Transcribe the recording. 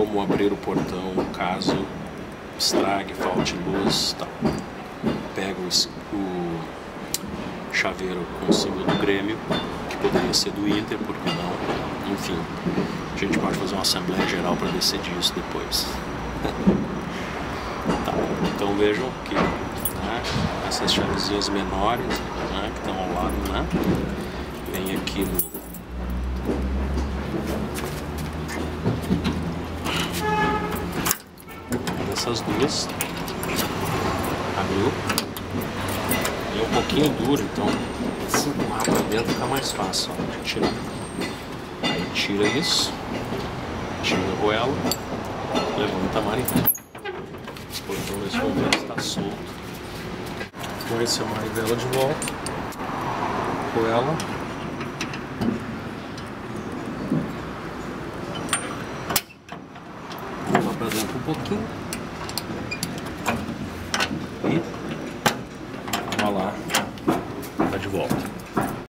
como abrir o portão caso estrague, falte luz, tal. Pega o chaveiro com o símbolo do Grêmio, que poderia ser do Inter, por que não? Enfim, a gente pode fazer uma assembleia geral para decidir isso depois. Tá, então vejam que, né, essas chavezinhas menores, né, que estão ao lado, né, vem aqui no essas duas, abriu, é um pouquinho duro, então se empurrar para dentro fica mais fácil, ó, de tirar. Aí tira isso, tira a argoela, levanta a manivela. O portão nesse momento está solto. Põe-se a manivela de volta, argoela. Vou para dentro um pouquinho. E olha lá, tá de volta.